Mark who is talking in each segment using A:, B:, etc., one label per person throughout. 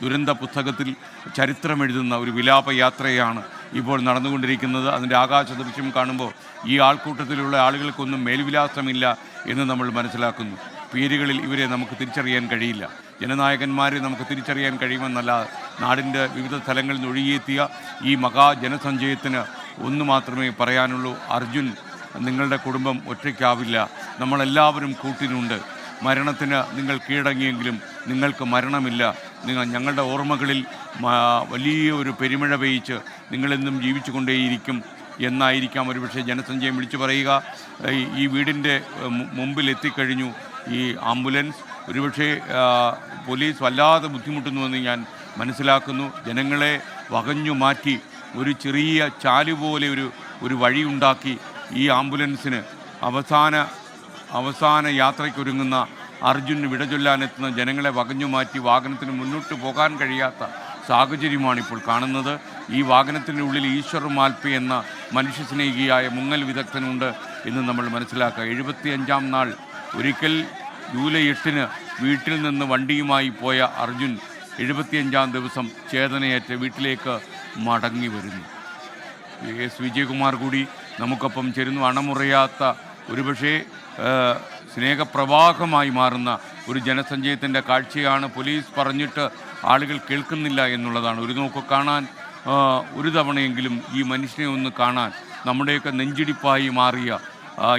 A: ദുരന്ത പുസ്തകത്തിൽ ചരിത്രമെഴുതുന്ന ഒരു വിലാപയാത്രയാണ് ഇപ്പോൾ നടന്നുകൊണ്ടിരിക്കുന്നത്. അതിൻ്റെ ആകാശ ദൃശ്യം കാണുമ്പോൾ ഈ ആൾക്കൂട്ടത്തിലുള്ള ആളുകൾക്കൊന്നും മേൽവിലാസമില്ല എന്ന് നമ്മൾ മനസ്സിലാക്കുന്നു. പേരുകളിൽ ഇവരെ നമുക്ക് തിരിച്ചറിയാൻ കഴിയില്ല. ജനനായകന്മാരെ നമുക്ക് തിരിച്ചറിയാൻ കഴിയുമെന്നല്ല, നാടിൻ്റെ വിവിധ സ്ഥലങ്ങളിൽ നിന്ന് ഒഴുകിയെത്തിയ ഈ മഹാജനസഞ്ചയത്തിന് ഒന്ന് മാത്രമേ പറയാനുള്ളൂ: അർജുൻ, നിങ്ങളുടെ കുടുംബം ഒറ്റയ്ക്കാവില്ല. നമ്മളെല്ലാവരും കൂട്ടിനുണ്ട്. മരണത്തിന് നിങ്ങൾ കീഴടങ്ങിയെങ്കിലും നിങ്ങൾക്ക് മരണമില്ല. ഞങ്ങളുടെ ഓർമ്മകളിൽ വലിയ ഒരു പെരുമഴ പെയ്ച്ച് നിങ്ങളെന്നും ജീവിച്ചു കൊണ്ടേയിരിക്കും എന്നായിരിക്കാം ഒരുപക്ഷെ ജനസഞ്ചയം വിളിച്ചു പറയുക. ഈ വീടിൻ്റെ മുമ്പിൽ എത്തിക്കഴിഞ്ഞു ഈ ആംബുലൻസ്. ഒരുപക്ഷെ പോലീസ് വല്ലാതെ ബുദ്ധിമുട്ടുന്നുവെന്ന് ഞാൻ മനസ്സിലാക്കുന്നു. ജനങ്ങളെ വകഞ്ഞു മാറ്റി ഒരു ചെറിയ ചാലുപോലെ ഒരു വഴിയുണ്ടാക്കി ഈ ആംബുലൻസിന് അവസാന യാത്രയ്ക്കൊരുങ്ങുന്ന അർജുന് വിട ചൊല്ലാനെത്തുന്ന ജനങ്ങളെ വകഞ്ഞു മാറ്റി വാഹനത്തിന് മുന്നോട്ട് പോകാൻ കഴിയാത്ത സാഹചര്യമാണിപ്പോൾ കാണുന്നത്. ഈ വാഹനത്തിൻ്റെ ഉള്ളിൽ ഈശ്വർ മാൽപ്പെ എന്ന മനുഷ്യസ്നേഹിയായ മുങ്ങൽ വിദഗ്ധനുണ്ട് എന്ന് നമ്മൾ മനസ്സിലാക്കുക. 75-ാം നാൾ ഒരിക്കൽ ജൂലൈ 8-ന് വീട്ടിൽ നിന്ന് വണ്ടിയുമായി പോയ അർജുൻ 75-ാം ദിവസം ചേതനയേറ്റ് വീട്ടിലേക്ക് മടങ്ങി വരുന്നു. എസ് വിജയകുമാർ കൂടി നമുക്കൊപ്പം ചേരുന്നു. അണമുറിയാത്ത ഒരുപക്ഷെ സ്നേഹപ്രവാഹമായി മാറുന്ന ഒരു ജനസഞ്ചയത്തിൻ്റെ കാഴ്ചയാണ്. പോലീസ് പറഞ്ഞിട്ട് ആളുകൾ കേൾക്കുന്നില്ല എന്നുള്ളതാണ്. ഒരു നോക്ക് കാണാൻ, ഒരു തവണയെങ്കിലും ഈ മനുഷ്യനെ ഒന്ന് കാണാൻ, നമ്മുടെയൊക്കെ നെഞ്ചിടിപ്പായി മാറിയ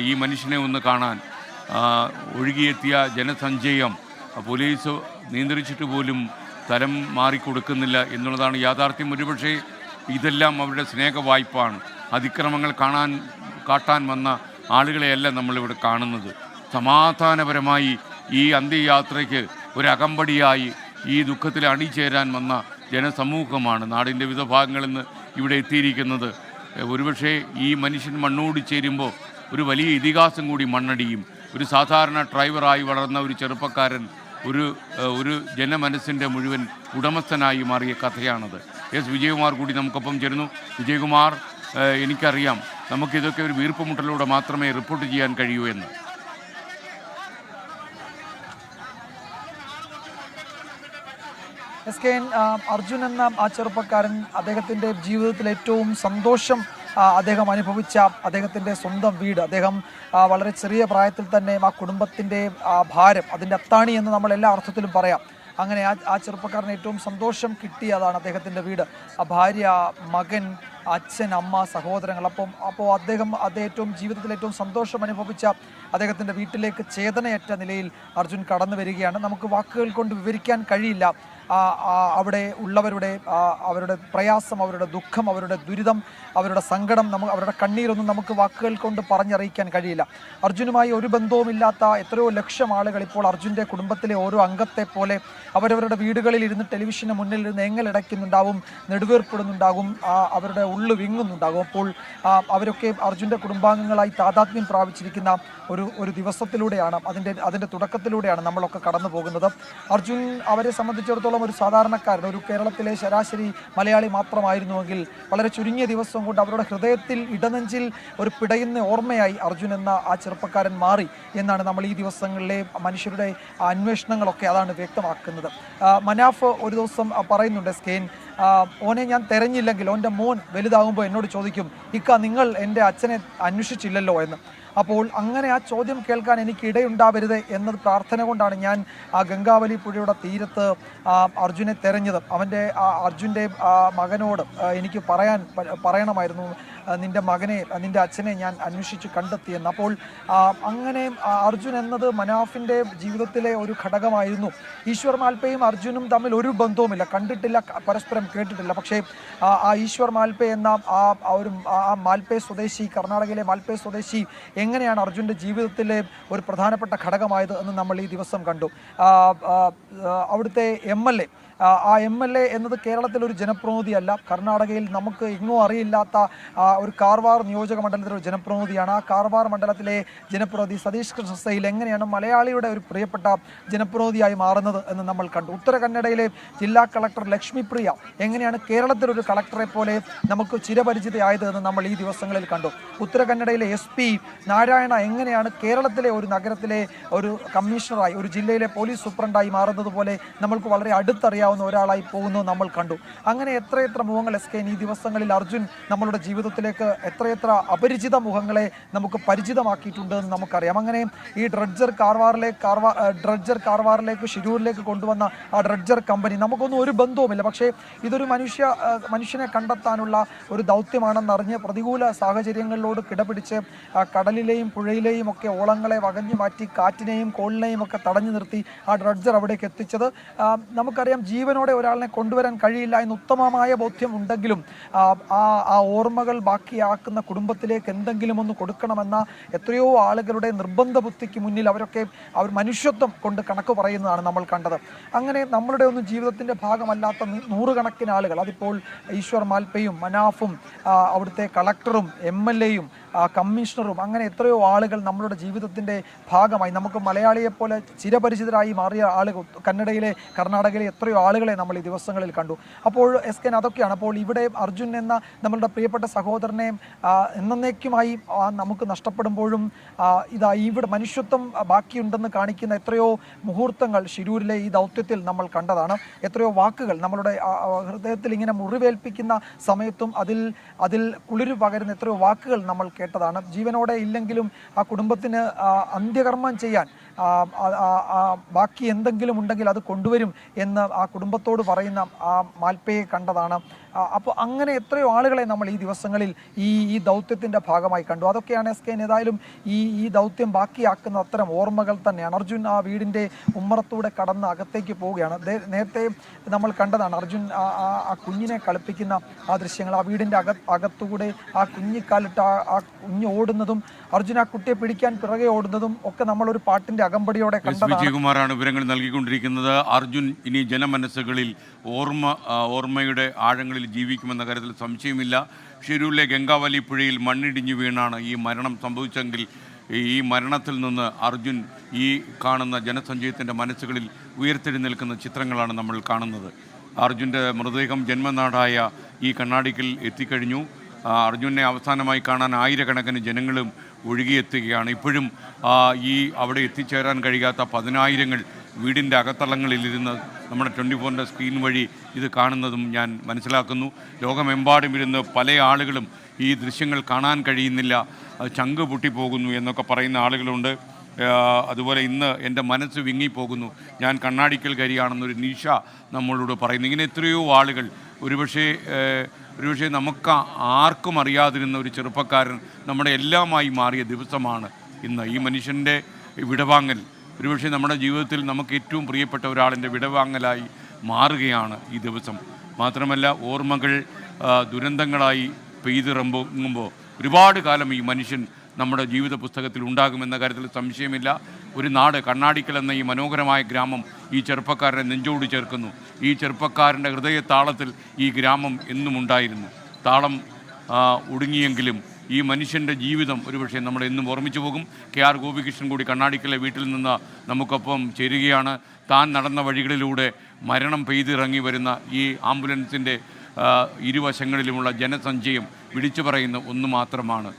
A: ഈ മനുഷ്യനെ ഒന്ന് കാണാൻ ഒഴുകിയെത്തിയ ജനസഞ്ചയം പോലീസ് നിയന്ത്രിച്ചിട്ട് പോലും തരം മാറിക്കൊടുക്കുന്നില്ല എന്നുള്ളതാണ് യാഥാർത്ഥ്യം. ഒരുപക്ഷെ ഇതെല്ലാം അവരുടെ സ്നേഹവായ്പാണ്. അതിക്രമങ്ങൾ കാട്ടാൻ വന്ന ആളുകളെയല്ല നമ്മളിവിടെ കാണുന്നത്. സമാധാനപരമായി ഈ അന്ത്യയാത്രയ്ക്ക് ഒരകമ്പടിയായി ഈ ദുഃഖത്തിൽ അണിചേരാൻ വന്ന ജനസമൂഹമാണ് നാടിൻ്റെ വിവിധ ഭാഗങ്ങളിൽ നിന്ന് ഇവിടെ എത്തിയിരിക്കുന്നത്. ഒരുപക്ഷെ ഈ മനുഷ്യൻ മണ്ണോട് ചേരുമ്പോൾ ഒരു വലിയ ഇതിഹാസം കൂടി മണ്ണടിയും. ഒരു സാധാരണ ഡ്രൈവറായി വളർന്ന ഒരു ചെറുപ്പക്കാരൻ ഒരു ജനമനസ്സിൻ്റെ മുഴുവൻ ഉടമസ്ഥനായി മാറിയ കഥയാണത്. എസ് വിജയകുമാർ കൂടി നമുക്കൊപ്പം ചേരുന്നു. വിജയകുമാർ, എനിക്കറിയാം നമുക്കിതൊക്കെ ഒരു വീർപ്പുമുട്ടലിലൂടെ മാത്രമേ റിപ്പോർട്ട് ചെയ്യാൻ കഴിയൂ എന്ന്.
B: അർജുൻ എന്ന ആ ചെറുപ്പക്കാരൻ അദ്ദേഹത്തിൻ്റെ ജീവിതത്തിൽ ഏറ്റവും സന്തോഷം അദ്ദേഹം അനുഭവിച്ച അദ്ദേഹത്തിൻ്റെ സ്വന്തം വീട്, അദ്ദേഹം വളരെ ചെറിയ പ്രായത്തിൽ തന്നെ ആ കുടുംബത്തിൻ്റെ ഭാരം, അതിൻ്റെ അത്താണി എന്ന് നമ്മൾ എല്ലാ അർത്ഥത്തിലും പറയാം. അങ്ങനെ ആ ചെറുപ്പക്കാരന് ഏറ്റവും സന്തോഷം കിട്ടിയതാണ് അദ്ദേഹത്തിൻ്റെ വീട്, ഭാര്യ, മകൻ, അച്ഛൻ, അമ്മ, സഹോദരങ്ങൾ. അപ്പോൾ അദ്ദേഹം ഏറ്റവും ജീവിതത്തിൽ ഏറ്റവും സന്തോഷം അനുഭവിച്ച അദ്ദേഹത്തിൻ്റെ വീട്ടിലേക്ക് ചേതനയറ്റ നിലയിൽ അർജുൻ കടന്നു വരികയാണ്. നമുക്ക് വാക്കുകൾ കൊണ്ട് വിവരിക്കാൻ കഴിയില്ല അവിടെ ഉള്ളവരുടെ അവരുടെ പ്രയാസം, അവരുടെ ദുഃഖം, അവരുടെ ദുരിതം, അവരുടെ സങ്കടം, അവരുടെ കണ്ണീരൊന്നും നമുക്ക് വാക്കുകൾ കൊണ്ട് പറഞ്ഞറിയിക്കാൻ കഴിയില്ല. അർജുനുമായി ഒരു ബന്ധവുമില്ലാത്ത എത്രയോ ലക്ഷം ആളുകൾ ഇപ്പോൾ അർജുൻ്റെ കുടുംബത്തിലെ ഓരോ അംഗത്തെ പോലെ അവരവരുടെ വീടുകളിൽ ഇരുന്ന് ടെലിവിഷന് മുന്നിൽ ഇരുന്ന് എങ്ങലടയ്ക്കുന്നുണ്ടാകും, നെടുവീർപ്പിടുന്നുണ്ടാകും, അവരുടെ ഉള്ളു വിങ്ങുന്നുണ്ടാകും. അപ്പോൾ അവരൊക്കെ അർജുൻ്റെ കുടുംബാംഗങ്ങളായി താതാത്മ്യം പ്രാപിച്ചിരിക്കുന്ന ഒരു ദിവസത്തിലൂടെയാണ്, അതിൻ്റെ തുടക്കത്തിലൂടെയാണ് നമ്മളൊക്കെ കടന്നു പോകുന്നത്. അർജുൻ അവരെ സംബന്ധിച്ചിടത്തോളം ഒരു സാധാരണക്കാരൻ, ഒരു കേരളത്തിലെ ശരാശരി മലയാളി മാത്രമായിരുന്നുവെങ്കിൽ വളരെ ചുരുങ്ങിയ ദിവസം കൊണ്ട് അവരുടെ ഹൃദയത്തിൽ, ഇടനെഞ്ചിൽ ഒരു പിടയുന്ന ഓർമ്മയായി അർജുൻ എന്ന ആ ചെറുപ്പക്കാരൻ മാറി എന്നാണ് നമ്മൾ ഈ ദിവസങ്ങളിലെ മനുഷ്യരുടെ അന്വേഷണങ്ങളൊക്കെ അതാണ് വ്യക്തമാക്കുന്നത്. മനാഫ് ഒരു ദിവസം പറയുന്നുണ്ട്, സ്കെയിൻ, ഓനെ ഞാൻ തെരഞ്ഞില്ലെങ്കിൽ ഓൻ്റെ മോൻ വലുതാകുമ്പോൾ എന്നോട് ചോദിക്കും, ഇക്ക നിങ്ങൾ എൻ്റെ അച്ഛനെ അന്വേഷിച്ചില്ലല്ലോ എന്ന്. അപ്പോൾ അങ്ങനെ ആ ചോദ്യം കേൾക്കാൻ എനിക്ക് ഇടയുണ്ടാവരുത് എന്നത് പ്രാർത്ഥന കൊണ്ടാണ് ഞാൻ ആ ഗംഗാവലി പുഴയുടെ തീരത്ത് അർജുനെ തെരഞ്ഞത്. അർജുൻ്റെ മകനോട് എനിക്ക് പറയണമായിരുന്നു, നിൻ്റെ അച്ഛനെ ഞാൻ അന്വേഷിച്ച് കണ്ടെത്തിയെന്ന്. അപ്പോൾ അങ്ങനെ അർജുൻ എന്നത് മനാഫിൻ്റെ ജീവിതത്തിലെ ഒരു ഘടകമായിരുന്നു. ഈശ്വർ മാൽപ്പയും അർജുനും തമ്മിൽ ഒരു ബന്ധവുമില്ല, കണ്ടിട്ടില്ല, പരസ്പരം കേട്ടിട്ടില്ല. പക്ഷേ ആ ഈശ്വർ മാൽപ്പെ എന്ന ആ മാൽപ്പെ സ്വദേശി, കർണാടകയിലെ മാൽപ്പെ സ്വദേശി എങ്ങനെയാണ് അർജുൻ്റെ ജീവിതത്തിലെ ഒരു പ്രധാനപ്പെട്ട ഘടകമായത് എന്ന് നമ്മൾ ഈ ദിവസം കണ്ടു. അവിടുത്തെ MLA, ആ MLA എന്നത് കേരളത്തിലൊരു ജനപ്രതിനിധിയല്ല, കർണാടകയിൽ നമുക്ക് എങ്ങും അറിയില്ലാത്ത ഒരു കാർവാർ നിയോജക മണ്ഡലത്തിലെ ഒരു ജനപ്രതിനിധിയാണ്. ആ കാർവാർ മണ്ഡലത്തിലെ ജനപ്രതിനിധി സതീഷ് കൃഷ്ണസൈൽ എങ്ങനെയാണ് മലയാളിയുടെ ഒരു പ്രിയപ്പെട്ട ജനപ്രതിനിധിയായി മാറുന്നത് എന്ന് നമ്മൾ കണ്ടു. ഉത്തര കന്നഡയിലെ ജില്ലാ കളക്ടർ ലക്ഷ്മിപ്രിയ എങ്ങനെയാണ് കേരളത്തിലൊരു കളക്ടറെ പോലെ നമുക്ക് ചിരപരിചിതയായത് എന്ന് നമ്മൾ ഈ ദിവസങ്ങളിൽ കണ്ടു. ഉത്തര കന്നഡയിലെ SP നാരായണ എങ്ങനെയാണ് കേരളത്തിലെ ഒരു നഗരത്തിലെ ഒരു കമ്മീഷണറായി, ഒരു ജില്ലയിലെ പോലീസ് സൂപ്രണ്ടായി മാറുന്നത് പോലെ നമ്മൾക്ക് വളരെ അടുത്തറിയാവുന്ന ഒരാളായി പോകുന്നത് നമ്മൾ കണ്ടു. അങ്ങനെ എത്രയെത്ര മുഖങ്ങൾ ഈ ദിവസങ്ങളിൽ അർജുൻ നമ്മളുടെ ജീവിതത്തിലേക്ക് എത്രയെത്ര അപരിചിത മുഖങ്ങളെ നമുക്ക് പരിചിതമാക്കിയിട്ടുണ്ട് എന്ന് നമുക്കറിയാം. അങ്ങനെ ഈ ഡ്രഡ്ജർ കാർവാറിലേക്ക് ഷിരൂരിലേക്ക് കൊണ്ടുവന്ന ആ ഡ്രഡ്ജർ കമ്പനി നമുക്കൊന്നും ഒരു ബന്ധവുമില്ല. പക്ഷേ ഇതൊരു മനുഷ്യനെ കണ്ടെത്താനുള്ള ഒരു ദൗത്യമാണെന്നറിഞ്ഞ് പ്രതികൂല സാഹചര്യങ്ങളിലോട് കിടപിടിച്ച് കടലിലെയും പുഴയിലെയും ഒക്കെ ഓളങ്ങളെ വകഞ്ഞു മാറ്റി കാറ്റിനെയും കോളിനെയും ഒക്കെ തടഞ്ഞു നിർത്തി ആ ഡ്രഡ്ജർ അവിടേക്ക് എത്തിച്ചത് നമുക്കറിയാം. ജീവനോടെ ഒരാളിനെ കൊണ്ടുവരാൻ കഴിയില്ല എന്ന് ഉത്തമമായ ബോധ്യം ഉണ്ടെങ്കിലും ആ ഓർമ്മകൾ ബാക്കിയാക്കുന്ന കുടുംബത്തിലേക്ക് എന്തെങ്കിലും ഒന്ന് കൊടുക്കണമെന്ന എത്രയോ ആളുകളുടെ നിർബന്ധ ബുദ്ധിക്ക് മുന്നിൽ അവർ മനുഷ്യത്വം കൊണ്ട് കണക്ക് പറയുന്നതാണ് നമ്മൾ കണ്ടത്. അങ്ങനെ നമ്മളുടെ ഒന്നും ജീവിതത്തിൻ്റെ ഭാഗമല്ലാത്ത നൂറുകണക്കിന് ആളുകൾ, അതിപ്പോൾ ഈശ്വർ മാൽപ്പയും മനാഫും അവിടുത്തെ കളക്ടറും MLAയും കമ്മീഷണറും അങ്ങനെ എത്രയോ ആളുകൾ നമ്മളുടെ ജീവിതത്തിൻ്റെ ഭാഗമായി നമുക്ക് മലയാളിയെപ്പോലെ ചിരപരിചിതരായി മാറിയ ആളുകൾ കന്നഡയിലെ കർണാടകയിലെ എത്രയോ ആളുകളെ നമ്മൾ ഈ ദിവസങ്ങളിൽ കണ്ടു. അപ്പോൾ SK അതൊക്കെയാണ്. അപ്പോൾ ഇവിടെ അർജുൻ എന്ന നമ്മളുടെ പ്രിയപ്പെട്ട സഹോദരനെ എന്നേക്കുമായി നമുക്ക് നഷ്ടപ്പെടുമ്പോഴും ഇവിടെ മനുഷ്യത്വം ബാക്കിയുണ്ടെന്ന് കാണിക്കുന്ന എത്രയോ മുഹൂർത്തങ്ങൾ ഷിരൂരിലെ ഈ ദൗത്യത്തിൽ നമ്മൾ കണ്ടതാണ്. എത്രയോ വാക്കുകൾ നമ്മളുടെ ഹൃദയത്തിൽ ഇങ്ങനെ മുറിവേൽപ്പിക്കുന്ന സമയത്തും അതിൽ കുളിരു പകരുന്ന എത്രയോ വാക്കുകൾ നമ്മൾ കേട്ടതാണ്. ജീവനോടെ ഇല്ലെങ്കിലും ആ കുടുംബത്തിന് അന്ത്യകർമ്മം ചെയ്യാൻ ബാക്കി എന്തെങ്കിലും ഉണ്ടെങ്കിൽ അത് കൊണ്ടുവരും എന്ന് ആ കുടുംബത്തോട് പറയുന്ന ആ മാൽപ്പയെ കണ്ടതാണ്. അപ്പോൾ അങ്ങനെ എത്രയോ ആളുകളെ നമ്മൾ ഈ ദിവസങ്ങളിൽ ഈ ദൗത്യത്തിൻ്റെ ഭാഗമായി കണ്ടു. അതൊക്കെയാണ് SK ഏതായാലും ഈ ദൗത്യം ബാക്കിയാക്കുന്ന അത്തരം ഓർമ്മകൾ തന്നെയാണ്. അർജുൻ ആ വീടിൻ്റെ ഉമ്മറത്തൂടെ കടന്ന് അകത്തേക്ക് പോവുകയാണ്. നേരത്തെ നമ്മൾ കണ്ടതാണ് അർജുൻ ആ കുഞ്ഞിനെ കളിപ്പിക്കുന്ന ആ ദൃശ്യങ്ങൾ. ആ വീടിൻ്റെ അകത്തുകൂടെ ആ കുഞ്ഞിക്കാലിട്ട് ആ കുഞ്ഞ് ഓടുന്നതും അർജുൻ ആ കുട്ടിയെ പിടിക്കാൻ പിറകെ ഓടുന്നതും ഒക്കെ നമ്മളൊരു പാട്ടിൻ്റെ അകമ്പടിയോടെ കണ്ടതാണ്.
A: വിജയകുമാറാണ് വിവരങ്ങൾ നൽകിക്കൊണ്ടിരിക്കുന്നത്. അർജുൻ ഇനി ജനമനസ്സുകളിൽ ഓർമ്മയുടെ ആഴങ്ങളിൽ ജീവിക്കുമെന്ന കാര്യത്തിൽ സംശയമില്ല. ഷിരൂരിലെ ഗംഗാവലി പുഴയിൽ മണ്ണിടിഞ്ഞു വീണാണ് ഈ മരണം സംഭവിച്ചെങ്കിൽ ഈ മരണത്തിൽ നിന്ന് അർജുൻ ഈ കാണുന്ന ജനസഞ്ചയത്തിൻ്റെ മനസ്സുകളിൽ ഉയർത്തെഴുന്നേൽക്കുന്ന ചിത്രങ്ങളാണ് നമ്മൾ കാണുന്നത്. അർജുൻ്റെ മൃതദേഹം ജന്മനാടായ ഈ കണ്ണാടിക്കൽ എത്തിക്കഴിഞ്ഞു. അർജുനെ അവസാനമായി കാണാൻ ആയിരക്കണക്കിന് ജനങ്ങളും ഒഴുകിയെത്തുകയാണ്. ഇപ്പോഴും അവിടെ എത്തിച്ചേരാൻ കഴിയാത്ത പതിനായിരങ്ങൾ വീടിൻ്റെ അകത്തളങ്ങളിലിരുന്ന് നമ്മുടെ 24ൻ്റെ സ്ക്രീൻ വഴി ഇത് കാണുന്നതും ഞാൻ മനസ്സിലാക്കുന്നു. ലോകമെമ്പാടും ഇരുന്ന് പല ആളുകളും ഈ ദൃശ്യങ്ങൾ കാണാൻ കഴിയുന്നില്ല, ചങ്ക് പൊട്ടിപ്പോകുന്നു എന്നൊക്കെ പറയുന്ന ആളുകളുണ്ട്. അതുപോലെ ഇന്ന് എൻ്റെ മനസ്സ് വിങ്ങിപ്പോകുന്നു, ഞാൻ കണ്ണാടിക്കൽ കരിയാണെന്നൊരു നിഷ നമ്മളോട് പറയുന്നു. ഇങ്ങനെ എത്രയോ ആളുകൾ ഒരുപക്ഷെ നമുക്ക് ആർക്കും അറിയാതിരുന്ന ഒരു ചെറുപ്പക്കാരൻ നമ്മുടെ എല്ലാമായി മാറിയ ദിവസമാണ് ഇന്ന്. ഈ മനുഷ്യൻ്റെ വിടവാങ്ങൽ ഒരുപക്ഷെ നമ്മുടെ ജീവിതത്തിൽ നമുക്ക് ഏറ്റവും പ്രിയപ്പെട്ട ഒരാളിൻ്റെ വിടവാങ്ങലായി മാറുകയാണ് ഈ ദിവസം. മാത്രമല്ല ഓർമ്മകൾ ദുരന്തങ്ങളായി പെയ്തിറങ്ങുമ്പോൾ ഒരുപാട് കാലം ഈ മനുഷ്യൻ നമ്മുടെ ജീവിത പുസ്തകത്തിൽ ഉണ്ടാകുമെന്ന കാര്യത്തിൽ സംശയമില്ല. ഒരു നാട് കണ്ണാടിക്കൽ എന്ന ഈ മനോഹരമായ ഗ്രാമം ഈ ചെറുപ്പക്കാരനെ നെഞ്ചോട് ചേർക്കുന്നു. ഈ ചെറുപ്പക്കാരൻ്റെ ഹൃദയതാളത്തിൽ ഈ ഗ്രാമം എന്നും ഉണ്ടായിരുന്നു. താളം ഒടുങ്ങിയെങ്കിലും ഈ മനുഷ്യൻ്റെ ജീവിതം ഒരുപക്ഷെ നമ്മൾ എന്നും ഓർമ്മിച്ചു പോകും. KR ഗോപികൃഷ്ണൻ കൂടി കണ്ണാടിക്കലെ വീട്ടിൽ നിന്ന് നമുക്കൊപ്പം ചേരുകയാണ്. താൻ നടന്ന വഴികളിലൂടെ മരണം പെയ്തിറങ്ങി വരുന്ന ഈ ആംബുലൻസിൻ്റെ ഇരുവശങ്ങളിലുമുള്ള ജനസഞ്ചയം വിളിച്ചു പറയുന്ന ഒന്ന് മാത്രമാണ്: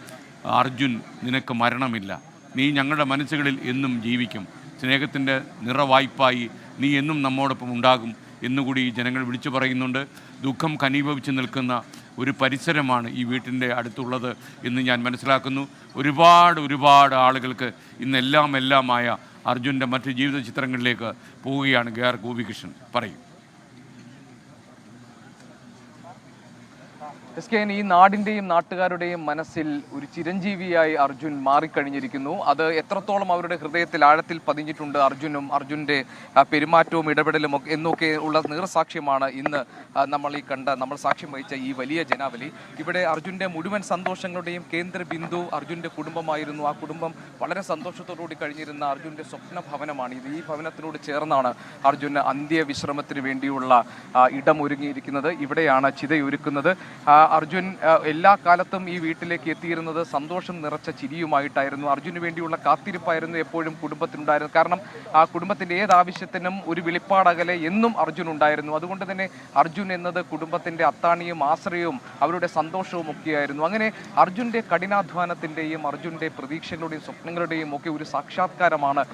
A: അർജുൻ, നിനക്ക് മരണമില്ല, നീ ഞങ്ങളുടെ മനസ്സുകളിൽ എന്നും ജീവിക്കും, സ്നേഹത്തിൻ്റെ നിറവായ്പായി നീ എന്നും നമ്മോടൊപ്പം ഉണ്ടാകും എന്നുകൂടി ജനങ്ങൾ വിളിച്ചു പറയുന്നുണ്ട്. ദുഃഖം കനീഭവിച്ച് നിൽക്കുന്ന ഒരു പരിസരമാണ് ഈ വീട്ടിൻ്റെ അടുത്തുള്ളത് എന്ന് ഞാൻ മനസ്സിലാക്കുന്നു. ഒരുപാട് ആളുകൾക്ക് ഇന്നെല്ലാമായ അർജുൻ്റെ മറ്റ് ജീവിത ചിത്രങ്ങളിലേക്ക് പോവുകയാണ്. KR ഗോപികൃഷ്ണൻ പറയും.
C: SK, ഈ നാടിൻ്റെയും നാട്ടുകാരുടെയും മനസ്സിൽ ഒരു ചിരഞ്ജീവിയായി അർജുൻ മാറിക്കഴിഞ്ഞിരിക്കുന്നു. അത് എത്രത്തോളം അവരുടെ ഹൃദയത്തിൽ ആഴത്തിൽ പതിഞ്ഞിട്ടുണ്ട് അർജുനും അർജുൻ്റെ പെരുമാറ്റവും ഇടപെടലും എന്നൊക്കെ ഉള്ള നേർസാക്ഷ്യമാണ് ഇന്ന് നമ്മൾ സാക്ഷ്യം വഹിച്ച ഈ വലിയ ജനാവലി. ഇവിടെ അർജുൻ്റെ മുഴുവൻ സന്തോഷങ്ങളുടെയും കേന്ദ്ര ബിന്ദു അർജുൻ്റെ കുടുംബമായിരുന്നു. ആ കുടുംബം വളരെ സന്തോഷത്തോടുകൂടി കഴിഞ്ഞിരുന്ന അർജുൻ്റെ സ്വപ്ന ഭവനമാണ് ഇത്. ഈ ഭവനത്തിനോട് ചേർന്നാണ് അർജുന് അന്ത്യവിശ്രമത്തിന് വേണ്ടിയുള്ള ഇടമൊരുങ്ങിയിരിക്കുന്നത്. ഇവിടെയാണ് ചിതയൊരുക്കുന്നത്. അർജുൻ എല്ലാ കാലത്തും ഈ വീട്ടിലേക്ക് എത്തിയിരുന്നത് സന്തോഷം നിറച്ച ചിരിയുമായിട്ടായിരുന്നു. അർജുന് വേണ്ടിയുള്ള കാത്തിരിപ്പായിരുന്നു എപ്പോഴും കുടുംബത്തിനുണ്ടായിരുന്നത്. കാരണം ആ കുടുംബത്തിൻ്റെ ഏത് ആവശ്യത്തിനും ഒരു വെളിപ്പാടകലെ എന്നും അർജുൻ ഉണ്ടായിരുന്നു. അതുകൊണ്ട് തന്നെ അർജുൻ എന്നത് കുടുംബത്തിൻ്റെ അത്താണിയും ആശ്രയവും അവരുടെ സന്തോഷവും ഒക്കെയായിരുന്നു. അങ്ങനെ അർജുൻ്റെ കഠിനാധ്വാനത്തിൻ്റെയും അർജുൻ്റെ പ്രതീക്ഷകളുടെയും സ്വപ്നങ്ങളുടെയും ഒക്കെ ഒരു സാക്ഷാത്കാരമാണ്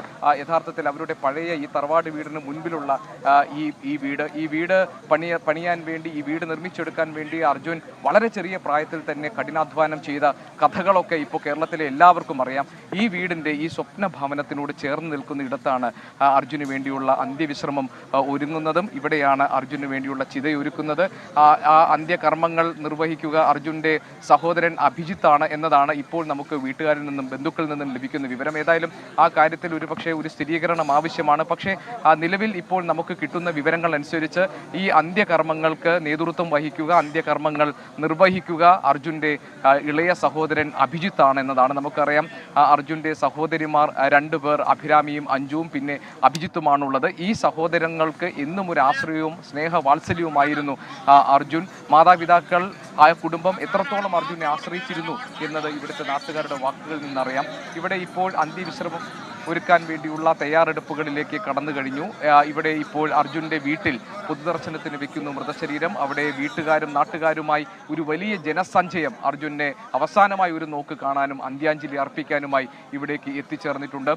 C: യഥാർത്ഥത്തിൽ അവരുടെ പഴയ ഈ തറവാട് വീടിന് മുൻപിലുള്ള ഈ വീട് പണിയാൻ വേണ്ടി, ഈ വീട് നിർമ്മിച്ചെടുക്കാൻ വേണ്ടി അർജുൻ വളരെ ചെറിയ പ്രായത്തിൽ തന്നെ കഠിനാധ്വാനം ചെയ്ത കഥകളൊക്കെ ഇപ്പോൾ കേരളത്തിലെ എല്ലാവർക്കും അറിയാം. ഈ വീടിൻ്റെ ഈ സ്വപ്ന ഭവനത്തിനോട് ചേർന്ന് നിൽക്കുന്ന ഇടത്താണ് അർജുന് വേണ്ടിയുള്ള അന്ത്യവിശ്രമം ഒരുങ്ങുന്നതും ഇവിടെയാണ് അർജുന് വേണ്ടിയുള്ള ചിതയൊരുക്കുന്നത്. ആ അന്ത്യകർമ്മങ്ങൾ നിർവഹിക്കുക അർജുൻ്റെ സഹോദരൻ അഭിജിത്താണ് എന്നതാണ് ഇപ്പോൾ നമുക്ക് വീട്ടുകാരിൽ നിന്നും ബന്ധുക്കളിൽ നിന്നും ലഭിക്കുന്ന വിവരം. ഏതായാലും ആ കാര്യത്തിൽ ഒരുപക്ഷെ ഒരു സ്ഥിരീകരണം ആവശ്യമാണ്. പക്ഷേ നിലവിൽ ഇപ്പോൾ നമുക്ക് കിട്ടുന്ന വിവരങ്ങൾ അനുസരിച്ച് ഈ അന്ത്യകർമ്മങ്ങൾക്ക് നേതൃത്വം വഹിക്കുക, അന്ത്യകർമ്മങ്ങൾ നിർവഹിക്കുക അർജുൻ്റെ ഇളയ സഹോദരൻ അഭിജിത്താണ് എന്നതാണ് നമുക്കറിയാം. അർജുൻ്റെ സഹോദരിമാർ 2 പേർ, അഭിരാമിയും അഞ്ജുവും പിന്നെ അഭിജിത്തുമാണുള്ളത്. ഈ സഹോദരങ്ങൾക്ക് എന്നും ഒരു ആശ്രയവും സ്നേഹവാത്സല്യവുമായിരുന്നു അർജുൻ. മാതാപിതാക്കൾ, ആ കുടുംബം എത്രത്തോളം അർജുനെ ആശ്രയിച്ചിരുന്നു എന്നത് ഇവിടുത്തെ നാട്ടുകാരുടെ വാക്കുകളിൽ നിന്നറിയാം. ഇവിടെ ഇപ്പോൾ അന്ത്യവിശ്രമം ഒരുക്കാൻ വേണ്ടിയുള്ള തയ്യാറെടുപ്പുകളിലേക്ക് കടന്നു കഴിഞ്ഞു. ഇവിടെ ഇപ്പോൾ അർജുൻ്റെ വീട്ടിൽ പൊതുദർശനത്തിന് വെക്കുന്നു മൃതശരീരം. അവിടെ വീട്ടുകാരും നാട്ടുകാരുമായി ഒരു വലിയ ജനസഞ്ചയം അർജുനെ അവസാനമായി ഒരു നോക്ക് കാണാനും അന്ത്യാഞ്ജലി അർപ്പിക്കാനുമായി ഇവിടേക്ക് എത്തിച്ചേർന്നിട്ടുണ്ട്.